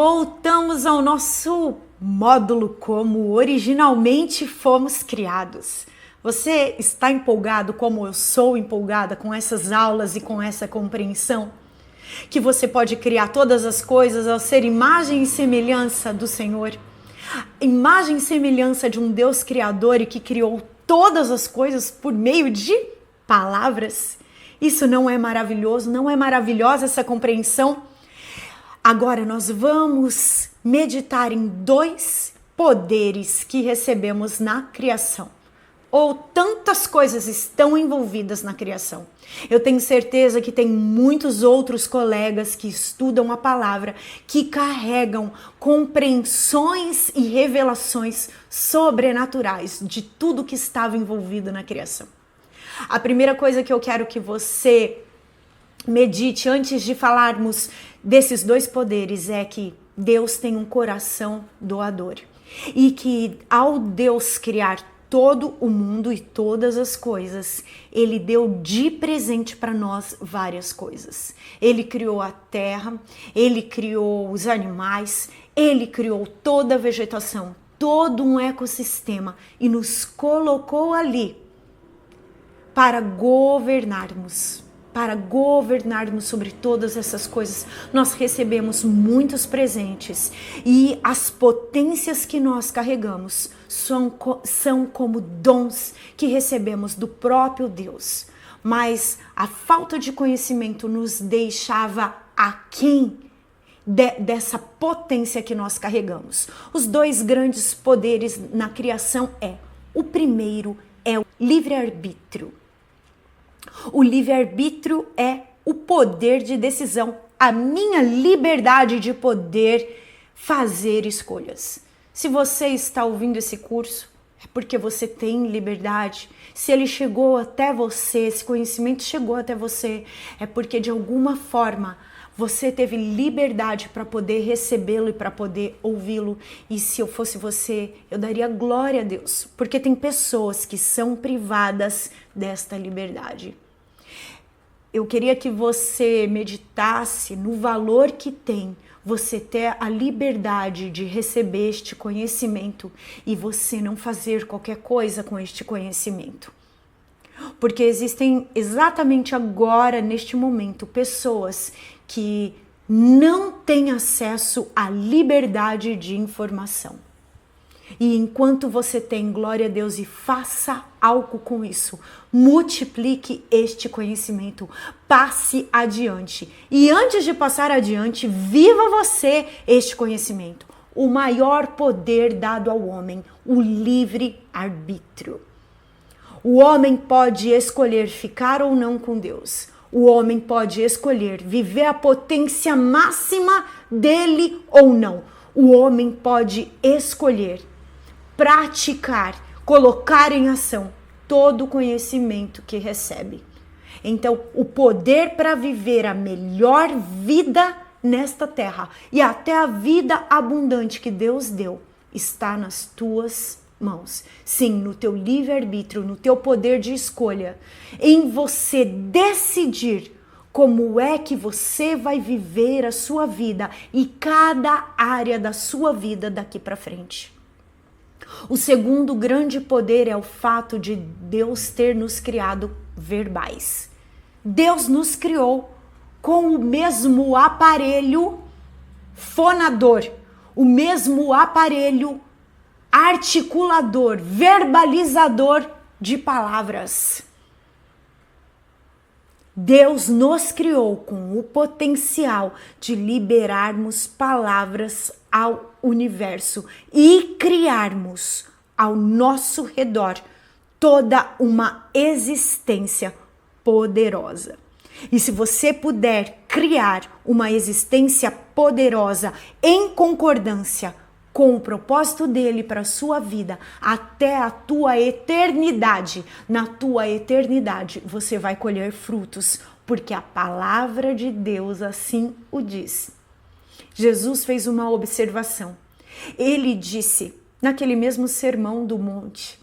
Voltamos ao nosso módulo como originalmente fomos criados. Você está empolgado como eu sou empolgada com essas aulas e com essa compreensão? Que você pode criar todas as coisas ao ser imagem e semelhança do Senhor. Imagem e semelhança de um Deus criador e que criou todas as coisas por meio de palavras. Isso não é maravilhoso? Não é maravilhosa essa compreensão? Agora nós vamos meditar em dois poderes que recebemos na criação. Ou tantas coisas estão envolvidas na criação. Eu tenho certeza que tem muitos outros colegas que estudam a palavra, que carregam compreensões e revelações sobrenaturais de tudo que estava envolvido na criação. A primeira coisa que eu quero que você medite antes de falarmos desses dois poderes é que Deus tem um coração doador. E que ao Deus criar todo o mundo e todas as coisas, Ele deu de presente para nós várias coisas. Ele criou a terra, Ele criou os animais, Ele criou toda a vegetação, todo um ecossistema e nos colocou ali para governarmos sobre todas essas coisas. Nós recebemos muitos presentes e as potências que nós carregamos são como dons que recebemos do próprio Deus. Mas a falta de conhecimento nos deixava aquém dessa potência que nós carregamos. Os dois grandes poderes na criação o primeiro é o livre-arbítrio. O livre-arbítrio é o poder de decisão, a minha liberdade de poder fazer escolhas. Se você está ouvindo esse curso, é porque você tem liberdade. Se ele chegou até você, esse conhecimento chegou até você, é porque de alguma forma você teve liberdade para poder recebê-lo e para poder ouvi-lo. E se eu fosse você, eu daria glória a Deus, porque tem pessoas que são privadas desta liberdade. Eu queria que você meditasse no valor que tem você ter a liberdade de receber este conhecimento e você não fazer qualquer coisa com este conhecimento. Porque existem exatamente agora, neste momento, pessoas que não têm acesso à liberdade de informação. E enquanto você tem, glória a Deus, e faça algo com isso, multiplique este conhecimento, passe adiante. E antes de passar adiante, viva você este conhecimento. O maior poder dado ao homem, o livre-arbítrio. O homem pode escolher ficar ou não com Deus. O homem pode escolher viver a potência máxima dele ou não. O homem pode escolher praticar, colocar em ação todo o conhecimento que recebe. Então, o poder para viver a melhor vida nesta terra e até a vida abundante que Deus deu está nas tuas mãos. Sim, no teu livre-arbítrio, no teu poder de escolha, em você decidir como é que você vai viver a sua vida e cada área da sua vida daqui para frente. O segundo grande poder é o fato de Deus ter nos criado verbais. Deus nos criou com o mesmo aparelho fonador, o mesmo aparelho articulador, verbalizador de palavras. Deus nos criou com o potencial de liberarmos palavras ao universo e criarmos ao nosso redor toda uma existência poderosa. E se você puder criar uma existência poderosa em concordância com o propósito dele para a sua vida, até a tua eternidade, na tua eternidade você vai colher frutos, porque a palavra de Deus assim o diz. Jesus fez uma observação. Ele disse, naquele mesmo sermão do monte,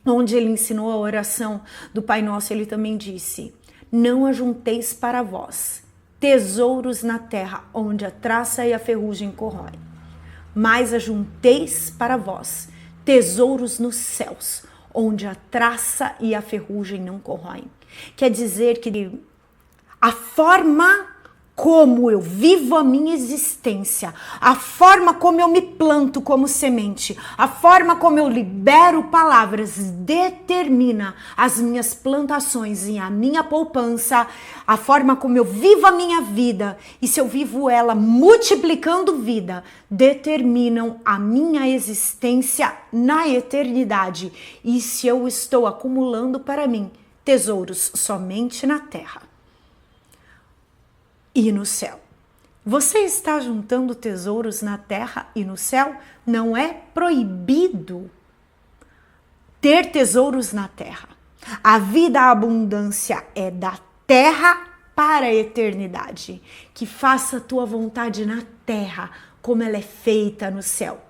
onde ele ensinou a oração do Pai Nosso, ele também disse: não ajunteis para vós tesouros na terra, onde a traça e a ferrugem corroem. Mas ajunteis para vós tesouros nos céus, onde a traça e a ferrugem não corroem. Quer dizer que a forma como eu vivo a minha existência, a forma como eu me planto como semente, a forma como eu libero palavras determina as minhas plantações e a minha poupança, a forma como eu vivo a minha vida e se eu vivo ela multiplicando vida, determinam a minha existência na eternidade e se eu estou acumulando para mim tesouros somente na terra e no céu. Você está juntando tesouros na terra e no céu? Não é proibido ter tesouros na terra. A vida, a abundância é da terra para a eternidade. Que faça a tua vontade na terra, como ela é feita no céu.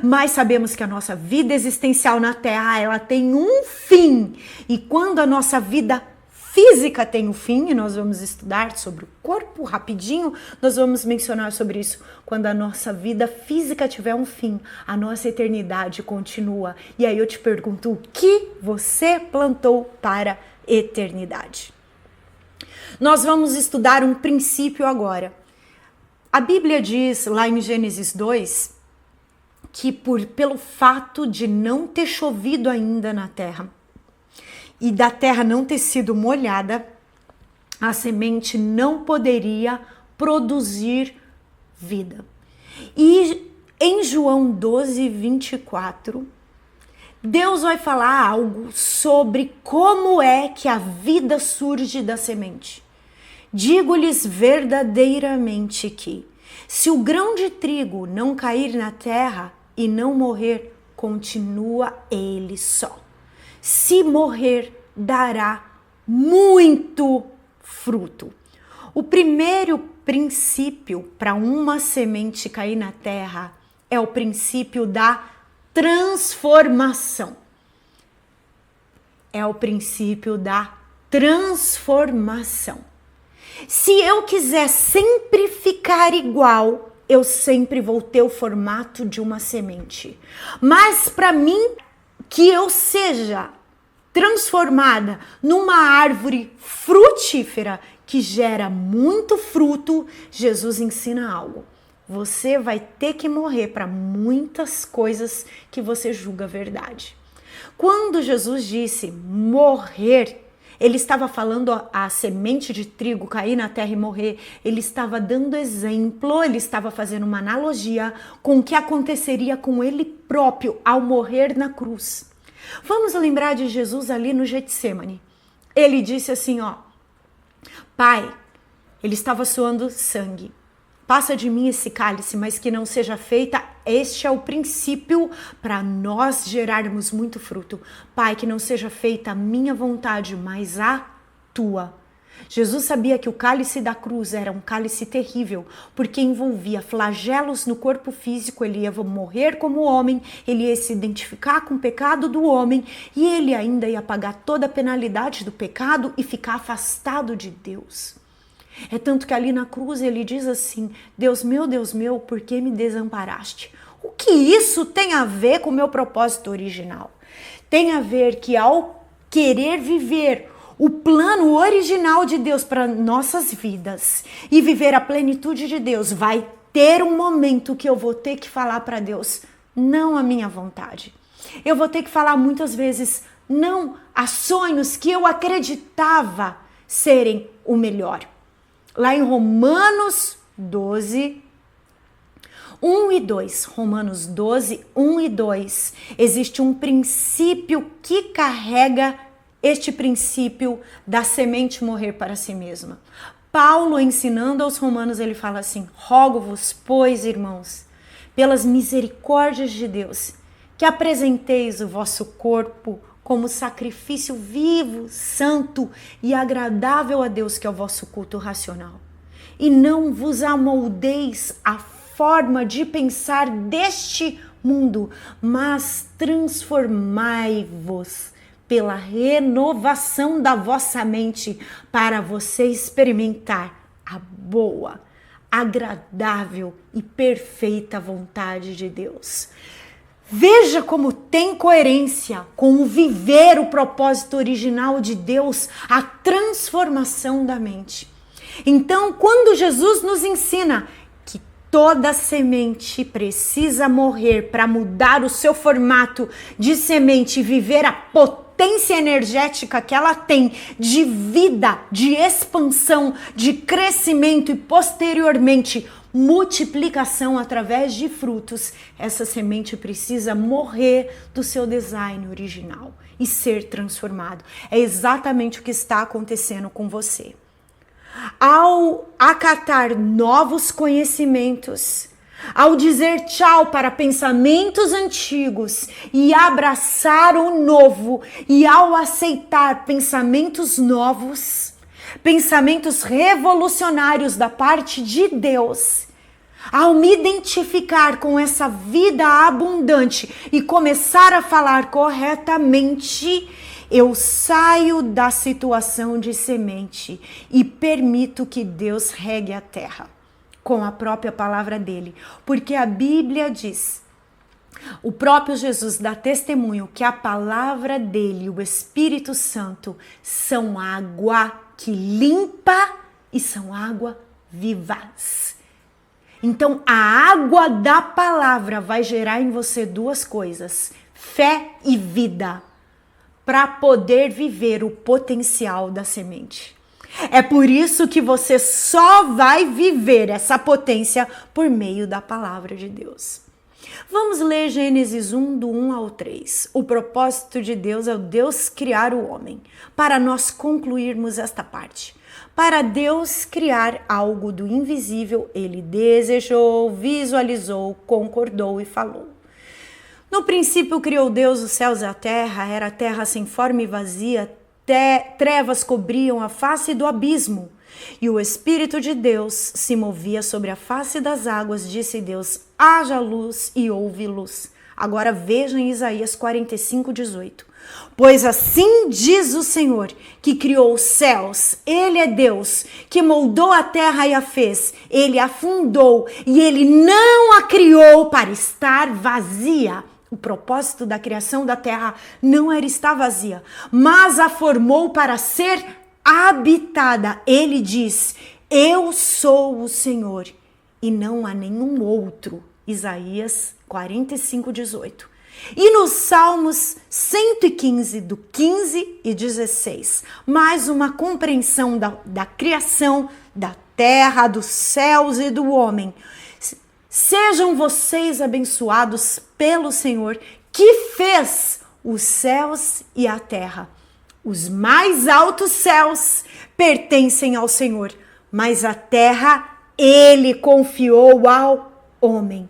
Mas sabemos que a nossa vida existencial na terra, ela tem um fim. E quando a nossa vida física tem um fim, e nós vamos estudar sobre o corpo rapidinho, nós vamos mencionar sobre isso. Quando a nossa vida física tiver um fim, a nossa eternidade continua. E aí eu te pergunto, o que você plantou para a eternidade? Nós vamos estudar um princípio agora. A Bíblia diz lá em Gênesis 2 que pelo fato de não ter chovido ainda na terra, e da terra não ter sido molhada, a semente não poderia produzir vida. E em João 12, 24, Deus vai falar algo sobre como é que a vida surge da semente. Digo-lhes verdadeiramente que, se o grão de trigo não cair na terra e não morrer, continua ele só. Se morrer, dará muito fruto. O primeiro princípio para uma semente cair na terra é o princípio da transformação. É o princípio da transformação. Se eu quiser sempre ficar igual, eu sempre vou ter o formato de uma semente. Mas para mim, que eu seja transformada numa árvore frutífera que gera muito fruto, Jesus ensina algo. Você vai ter que morrer para muitas coisas que você julga verdade. Quando Jesus disse morrer, ele estava falando a semente de trigo cair na terra e morrer. Ele estava dando exemplo, ele estava fazendo uma analogia com o que aconteceria com ele próprio ao morrer na cruz. Vamos lembrar de Jesus ali no Getsêmani. Ele disse assim, Pai, ele estava suando sangue. Passa de mim esse cálice, mas que não seja feita. Este é o princípio para nós gerarmos muito fruto. Pai, que não seja feita a minha vontade, mas a tua. Jesus sabia que o cálice da cruz era um cálice terrível, porque envolvia flagelos no corpo físico, ele ia morrer como homem, ele ia se identificar com o pecado do homem e ele ainda ia pagar toda a penalidade do pecado e ficar afastado de Deus. É tanto que ali na cruz ele diz assim, Deus meu, por que me desamparaste? O que isso tem a ver com o meu propósito original? Tem a ver que ao querer viver o plano original de Deus para nossas vidas e viver a plenitude de Deus, vai ter um momento que eu vou ter que falar para Deus, não a minha vontade. Eu vou ter que falar muitas vezes não a sonhos que eu acreditava serem o melhor. Lá em Romanos 12, 1 e 2, Romanos 12, 1 e 2, existe um princípio que carrega este princípio da semente morrer para si mesma. Paulo, ensinando aos romanos, ele fala assim, rogo-vos, pois, irmãos, pelas misericórdias de Deus, que apresenteis o vosso corpo como sacrifício vivo, santo e agradável a Deus, que é o vosso culto racional. E não vos amoldeis a forma de pensar deste mundo, mas transformai-vos pela renovação da vossa mente, para você experimentar a boa, agradável e perfeita vontade de Deus. Veja como tem coerência com o viver o propósito original de Deus, a transformação da mente. Então, quando Jesus nos ensina que toda semente precisa morrer para mudar o seu formato de semente e viver a potência energética que ela tem de vida, de expansão, de crescimento e posteriormente multiplicação através de frutos, essa semente precisa morrer do seu design original e ser transformado. É exatamente o que está acontecendo com você. Ao acatar novos conhecimentos, ao dizer tchau para pensamentos antigos e abraçar o novo, e ao aceitar pensamentos novos, pensamentos revolucionários da parte de Deus, ao me identificar com essa vida abundante e começar a falar corretamente, eu saio da situação de semente e permito que Deus regue a terra com a própria palavra dele. Porque a Bíblia diz, o próprio Jesus dá testemunho que a palavra dele, o Espírito Santo, são água que limpa e são água vivas. Então, a água da palavra vai gerar em você duas coisas, fé e vida, para poder viver o potencial da semente. É por isso que você só vai viver essa potência por meio da palavra de Deus. Vamos ler Gênesis 1, do 1 ao 3. O propósito de Deus é o Deus criar o homem. Para nós concluirmos esta parte. Para Deus criar algo do invisível, ele desejou, visualizou, concordou e falou. No princípio criou Deus os céus e a terra, era a terra sem forma e vazia, trevas cobriam a face do abismo, e o Espírito de Deus se movia sobre a face das águas. Disse Deus, haja luz, e houve luz. Agora veja em Isaías 45, 18. Pois assim diz o Senhor, que criou os céus, ele é Deus, que moldou a terra e a fez, ele a fundou, e ele não a criou para estar vazia. O propósito da criação da terra não era estar vazia, mas a formou para ser habitada. Ele diz, eu sou o Senhor e não há nenhum outro. Isaías 45, 18. E nos Salmos 115, do 15 e 16, mais uma compreensão da criação, da terra, dos céus e do homem. Sejam vocês abençoados pelo Senhor, que fez os céus e a terra. Os mais altos céus pertencem ao Senhor, mas a terra ele confiou ao homem.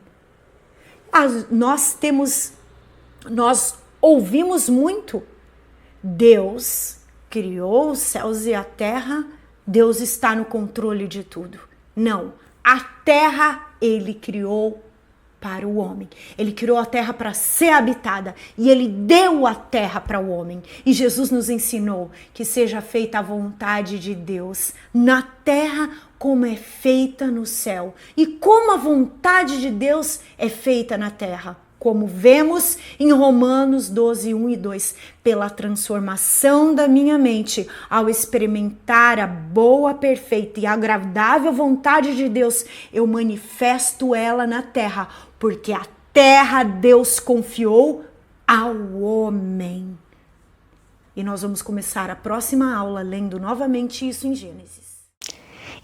Nós ouvimos muito. Deus criou os céus e a terra, Deus está no controle de tudo. Não, a terra ele criou para o homem. Ele criou a terra para ser habitada e ele deu a terra para o homem. E Jesus nos ensinou que seja feita a vontade de Deus na terra como é feita no céu. E como a vontade de Deus é feita na terra? Como vemos em Romanos 12, 1 e 2, pela transformação da minha mente, ao experimentar a boa, perfeita e agradável vontade de Deus, eu manifesto ela na terra, porque a terra Deus confiou ao homem. E nós vamos começar a próxima aula lendo novamente isso em Gênesis.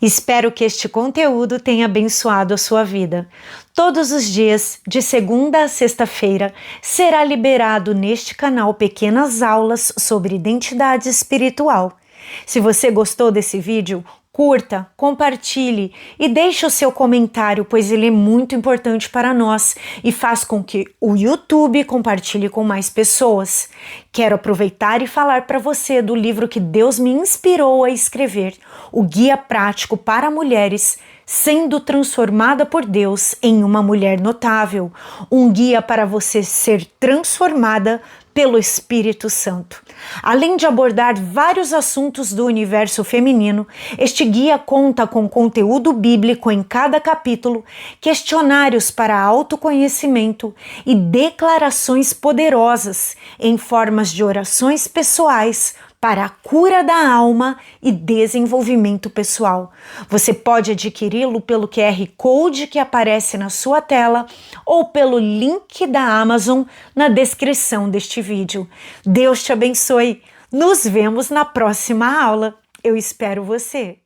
Espero que este conteúdo tenha abençoado a sua vida. Todos os dias, de segunda a sexta-feira, será liberado neste canal pequenas aulas sobre identidade espiritual. Se você gostou desse vídeo, curta, compartilhe e deixe o seu comentário, pois ele é muito importante para nós e faz com que o YouTube compartilhe com mais pessoas. Quero aproveitar e falar para você do livro que Deus me inspirou a escrever, o Guia Prático para Mulheres, Sendo Transformada por Deus em uma Mulher Notável, um guia para você ser transformada pelo Espírito Santo. Além de abordar vários assuntos do universo feminino, este guia conta com conteúdo bíblico em cada capítulo, questionários para autoconhecimento e declarações poderosas em formas de orações pessoais para a cura da alma e desenvolvimento pessoal. Você pode adquiri-lo pelo QR Code que aparece na sua tela ou pelo link da Amazon na descrição deste vídeo. Deus te abençoe. Nos vemos na próxima aula. Eu espero você.